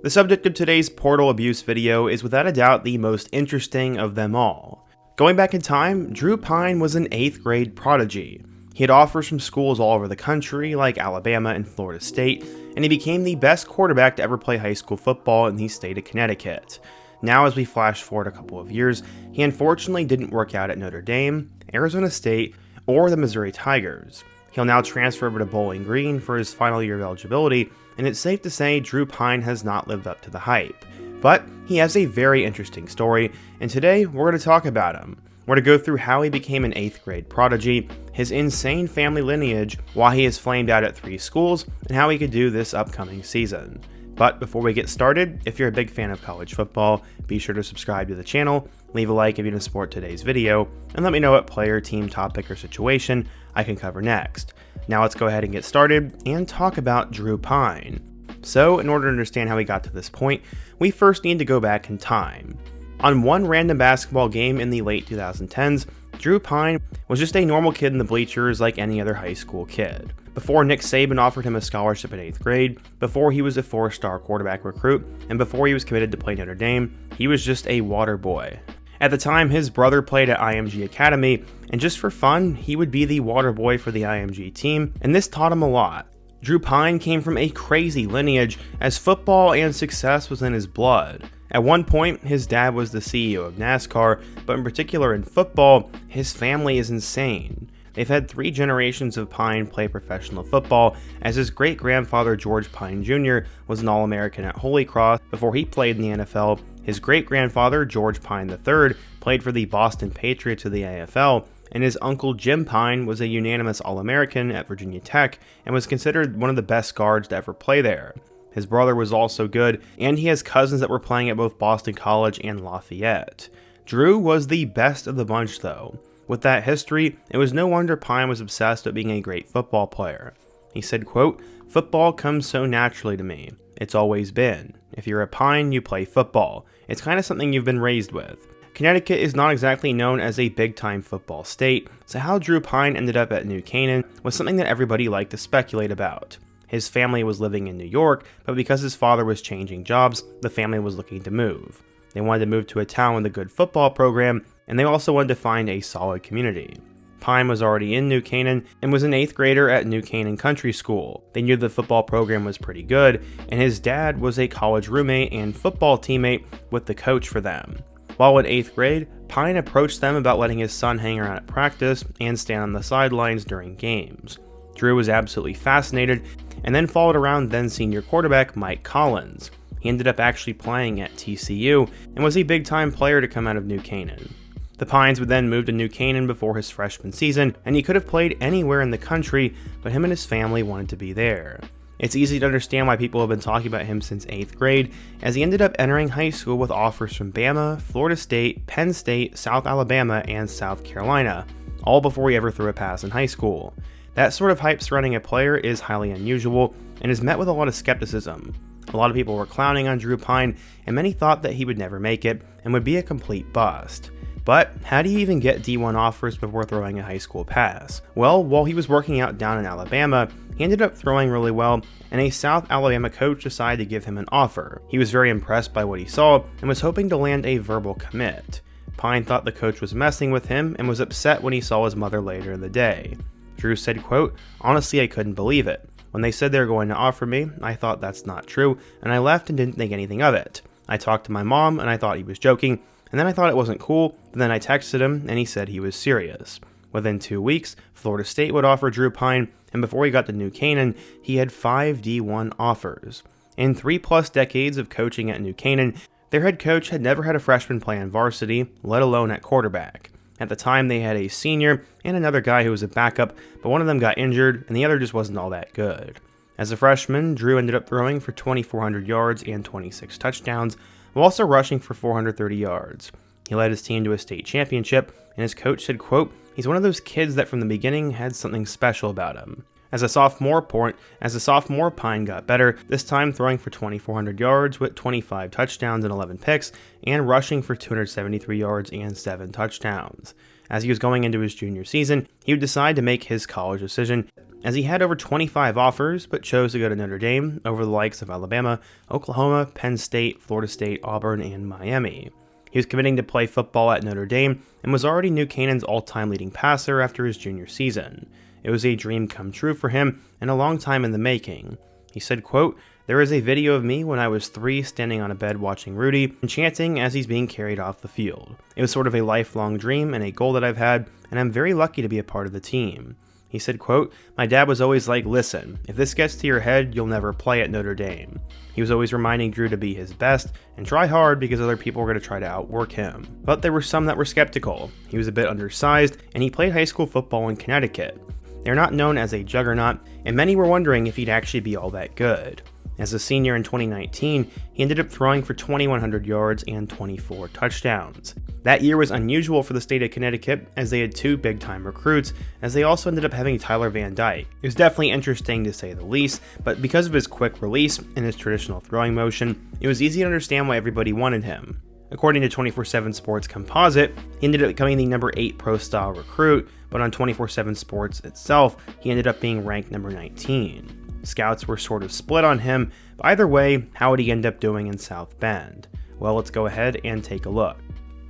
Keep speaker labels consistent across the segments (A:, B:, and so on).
A: The subject of today's portal abuse video is without a doubt the most interesting of them all. Going back in time, Drew Pyne was an 8th grade prodigy. He had offers from schools all over the country like Alabama and Florida State, and he became the best quarterback to ever play high school football in the state of Connecticut. Now as we flash forward a couple of years, he unfortunately didn't work out at Notre Dame, Arizona State, or the Missouri Tigers. He'll now transfer over to Bowling Green for his final year of eligibility, and it's safe to say Drew Pyne has not lived up to the hype. But he has a very interesting story, and today we're going to talk about him. We're going to go through how he became an 8th grade prodigy, his insane family lineage, why he is flamed out at 3 schools, and how he could do this upcoming season. But before we get started, if you're a big fan of college football, be sure to subscribe to the channel, leave a like if you want to support today's video, and let me know what player, team, topic, or situation I can cover next. Now let's go ahead and get started and talk about Drew Pyne. So, in order to understand how he got to this point, we first need to go back in time. On one random basketball game in the late 2010s, Drew Pyne was just a normal kid in the bleachers like any other high school kid. Before Nick Saban offered him a scholarship in 8th grade, before he was a 4-star quarterback recruit, and before he was committed to play Notre Dame, he was just a water boy. At the time, his brother played at IMG Academy, and just for fun, he would be the water boy for the IMG team, and this taught him a lot. Drew Pyne came from a crazy lineage, as football and success was in his blood. At one point, his dad was the CEO of NASCAR, but in particular in football, his family is insane. They've had 3 generations of Pyne play professional football, as his great-grandfather George Pyne Jr. was an All-American at Holy Cross before he played in the NFL. His great-grandfather George Pyne III played for the Boston Patriots of the AFL, and his uncle Jim Pyne was a unanimous All-American at Virginia Tech and was considered one of the best guards to ever play there. His brother was also good, and he has cousins that were playing at both Boston College and Lafayette. Drew was the best of the bunch though. With that history, it was no wonder Pyne was obsessed with being a great football player. He said, quote, "Football comes so naturally to me. It's always been. If you're a Pyne, you play football. It's kind of something you've been raised with." Connecticut is not exactly known as a big-time football state, so how Drew Pyne ended up at New Canaan was something that everybody liked to speculate about. His family was living in New York, but because his father was changing jobs, the family was looking to move. They wanted to move to a town with a good football program, and they also wanted to find a solid community. Pyne was already in New Canaan and was an 8th grader at New Canaan Country School. They knew the football program was pretty good, and his dad was a college roommate and football teammate with the coach for them. While in 8th grade, Pyne approached them about letting his son hang around at practice and stand on the sidelines during games. Drew was absolutely fascinated and then followed around then senior quarterback Mike Collins. He ended up actually playing at TCU and was a big-time player to come out of New Canaan. The Pynes would then move to New Canaan before his freshman season, and he could have played anywhere in the country, but him and his family wanted to be there. It's easy to understand why people have been talking about him since 8th grade, as he ended up entering high school with offers from Bama, Florida State, Penn State, South Alabama, and South Carolina, all before he ever threw a pass in high school. That sort of hype surrounding a player is highly unusual, and is met with a lot of skepticism. A lot of people were clowning on Drew Pyne, and many thought that he would never make it, and would be a complete bust. But how do you even get D1 offers before throwing a high school pass? Well, while he was working out down in Alabama, he ended up throwing really well, and a South Alabama coach decided to give him an offer. He was very impressed by what he saw, and was hoping to land a verbal commit. Pyne thought the coach was messing with him, and was upset when he saw his mother later in the day. Drew said, quote, "Honestly, I couldn't believe it. When they said they were going to offer me, I thought that's not true, and I left and didn't think anything of it. I talked to my mom, and I thought he was joking, and then I thought it wasn't cool, but then I texted him, and he said he was serious." Within 2 weeks, Florida State would offer Drew Pyne, and before he got to New Canaan, he had 5 D1 offers. In 3+ decades of coaching at New Canaan, their head coach had never had a freshman play on varsity, let alone at quarterback. At the time, they had a senior and another guy who was a backup, but one of them got injured, and the other just wasn't all that good. As a freshman, Drew ended up throwing for 2,400 yards and 26 touchdowns, while also rushing for 430 yards. He led his team to a state championship, and his coach said, quote, "He's one of those kids that from the beginning had something special about him." As a sophomore, Pyne got better, this time throwing for 2,400 yards with 25 touchdowns and 11 picks, and rushing for 273 yards and 7 touchdowns. As he was going into his junior season, he would decide to make his college decision, as he had over 25 offers but chose to go to Notre Dame over the likes of Alabama, Oklahoma, Penn State, Florida State, Auburn, and Miami. He was committing to play football at Notre Dame and was already New Canaan's all-time leading passer after his junior season. It was a dream come true for him and a long time in the making. He said, quote, "There is a video of me when I was 3 standing on a bed watching Rudy and chanting as he's being carried off the field. It was sort of a lifelong dream and a goal that I've had, and I'm very lucky to be a part of the team." He said, quote, "My dad was always like, listen, if this gets to your head, you'll never play at Notre Dame." He was always reminding Drew to be his best and try hard because other people were going to try to outwork him. But there were some that were skeptical. He was a bit undersized, and he played high school football in Connecticut. They're not known as a juggernaut, and many were wondering if he'd actually be all that good. As a senior in 2019, he ended up throwing for 2,100 yards and 24 touchdowns. That year was unusual for the state of Connecticut as they had 2 big-time recruits, as they also ended up having Tyler Van Dyke. It was definitely interesting to say the least, but because of his quick release and his traditional throwing motion, it was easy to understand why everybody wanted him. According to 24/7 Sports Composite, he ended up becoming the number 8 pro-style recruit, but on 24/7 Sports itself, he ended up being ranked number 19. Scouts were sort of split on him, but either way, how would he end up doing in South Bend? Well, let's go ahead and take a look.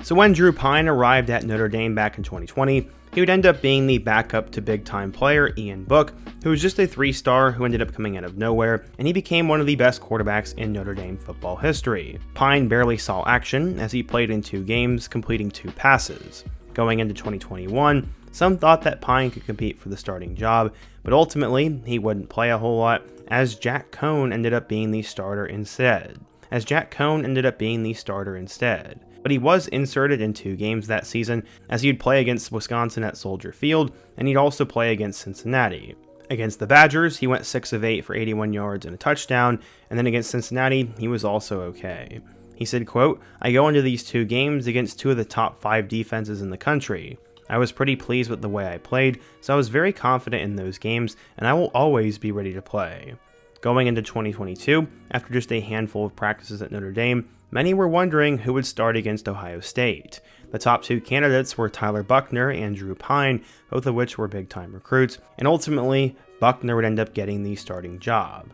A: So when Drew Pyne arrived at Notre Dame back in 2020, he would end up being the backup to big-time player Ian Book, who was just a 3-star who ended up coming out of nowhere, and he became one of the best quarterbacks in Notre Dame football history. Pyne barely saw action as he played in 2 games, completing 2 passes. Going into 2021, some thought that Pyne could compete for the starting job, but ultimately he wouldn't play a whole lot as Jack Cohn ended up being the starter instead. But he was inserted in 2 games that season as he'd play against Wisconsin at Soldier Field, and he'd also play against Cincinnati. Against the Badgers, he went 6 of 8 for 81 yards and a touchdown, and then against Cincinnati, he was also okay. He said, quote, "I go into these 2 games against 2 of the top 5 defenses in the country. I was pretty pleased with the way I played, so I was very confident in those games, and I will always be ready to play." Going into 2022, after just a handful of practices at Notre Dame, many were wondering who would start against Ohio State. The top 2 candidates were Tyler Buchner and Drew Pyne, both of which were big-time recruits, and ultimately, Buchner would end up getting the starting job.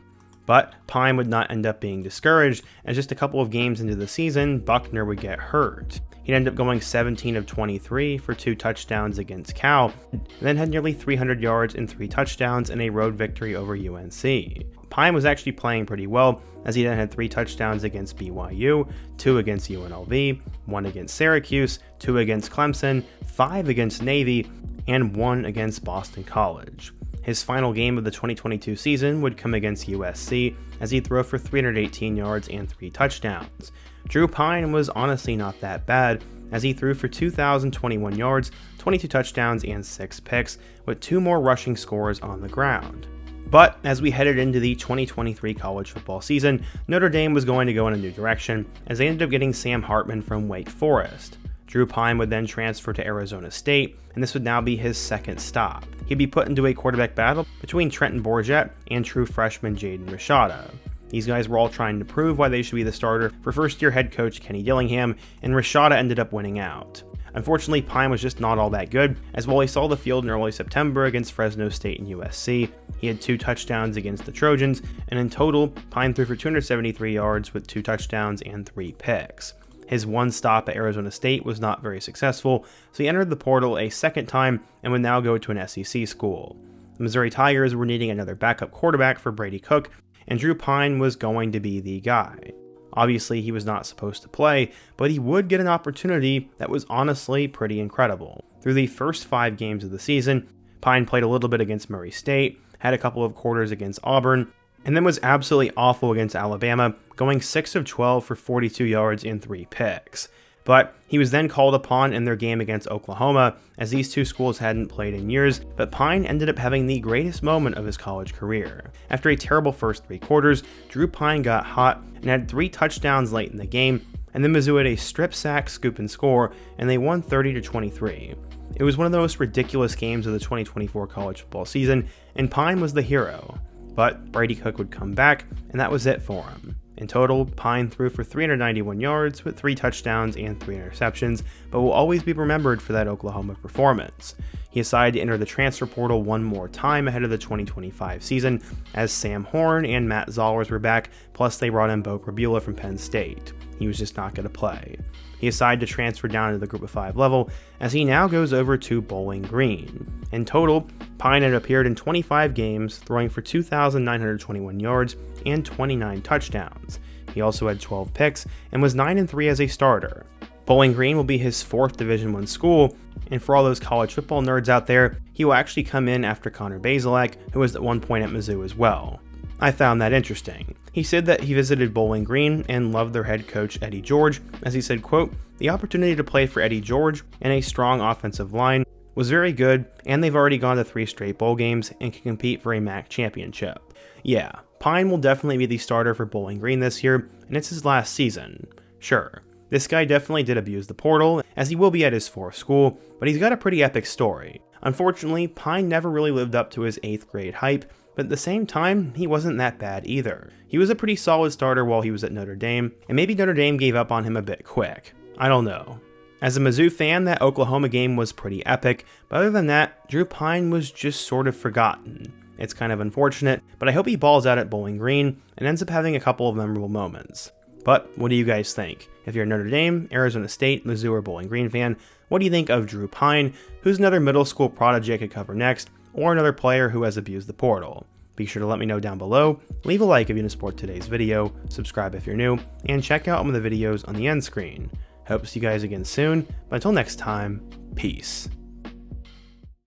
A: But Pyne would not end up being discouraged, as just a couple of games into the season, Buchner would get hurt. He'd end up going 17 of 23 for 2 touchdowns against Cal, and then had nearly 300 yards and 3 touchdowns in a road victory over UNC. Pyne was actually playing pretty well, as he then had 3 touchdowns against BYU, 2 against UNLV, 1 against Syracuse, 2 against Clemson, 5 against Navy, and 1 against Boston College. His final game of the 2022 season would come against USC, as he threw for 318 yards and 3 touchdowns. Drew Pyne was honestly not that bad, as he threw for 2,021 yards, 22 touchdowns, and 6 picks, with 2 more rushing scores on the ground. But as we headed into the 2023 college football season, Notre Dame was going to go in a new direction, as they ended up getting Sam Hartman from Wake Forest. Drew Pyne would then transfer to Arizona State, and this would now be his 2nd stop. He'd be put into a quarterback battle between Trenton Bourget and true freshman Jaden Rashada. These guys were all trying to prove why they should be the starter for first-year head coach Kenny Dillingham, and Rashada ended up winning out. Unfortunately, Pyne was just not all that good, as while he saw the field in early September against Fresno State and USC, he had 2 touchdowns against the Trojans, and in total, Pyne threw for 273 yards with 2 touchdowns and 3 picks. His 1 stop at Arizona State was not very successful, so he entered the portal a 2nd time and would now go to an SEC school. The Missouri Tigers were needing another backup quarterback for Brady Cook, and Drew Pyne was going to be the guy. Obviously, he was not supposed to play, but he would get an opportunity that was honestly pretty incredible. Through the first 5 games of the season, Pyne played a little bit against Murray State, had a couple of quarters against Auburn, and then was absolutely awful against Alabama, going 6 of 12 for 42 yards and 3 picks. But he was then called upon in their game against Oklahoma, as these 2 schools hadn't played in years, but Pyne ended up having the greatest moment of his college career. After a terrible first 3 quarters, Drew Pyne got hot and had 3 touchdowns late in the game, and then Mizzou had a strip sack, scoop, and score, and they won 30-23. It was one of the most ridiculous games of the 2024 college football season, and Pyne was the hero. But Brady Cook would come back, and that was it for him. In total, Pyne threw for 391 yards with 3 touchdowns and 3 interceptions, but will always be remembered for that Oklahoma performance. He decided to enter the transfer portal one more time ahead of the 2025 season, as Sam Horn and Matt Zollers were back, plus they brought in Bo Prabula from Penn State. He was just not going to play. He decided to transfer down to the Group of 5 level, as he now goes over to Bowling Green. In total, Pyne had appeared in 25 games, throwing for 2,921 yards and 29 touchdowns. He also had 12 picks and was 9-3 as a starter. Bowling Green will be his 4th Division I school, and for all those college football nerds out there, he will actually come in after Connor Bazelak, who was at one point at Mizzou as well. I found that interesting. He said that he visited Bowling Green and loved their head coach Eddie George, as he said, quote, "The opportunity to play for Eddie George and a strong offensive line was very good, and they've already gone to 3 straight bowl games and can compete for a MAC championship." Yeah, Pyne will definitely be the starter for Bowling Green this year, and it's his last season. Sure, this guy definitely did abuse the portal, as he will be at his 4th school, but he's got a pretty epic story. Unfortunately, Pyne never really lived up to his 8th grade hype, but at the same time, he wasn't that bad either. He was a pretty solid starter while he was at Notre Dame, and maybe Notre Dame gave up on him a bit quick. I don't know. As a Mizzou fan, that Oklahoma game was pretty epic, but other than that, Drew Pyne was just sort of forgotten. It's kind of unfortunate, but I hope he balls out at Bowling Green and ends up having a couple of memorable moments. But what do you guys think? If you're a Notre Dame, Arizona State, Mizzou, or Bowling Green fan, what do you think of Drew Pyne, who's another middle school prodigy I could cover next, or another player who has abused the portal? Be sure to let me know down below, leave a like if you support today's video, subscribe if you're new, and check out one of the videos on the end screen. Hope to see you guys again soon, but until next time, peace.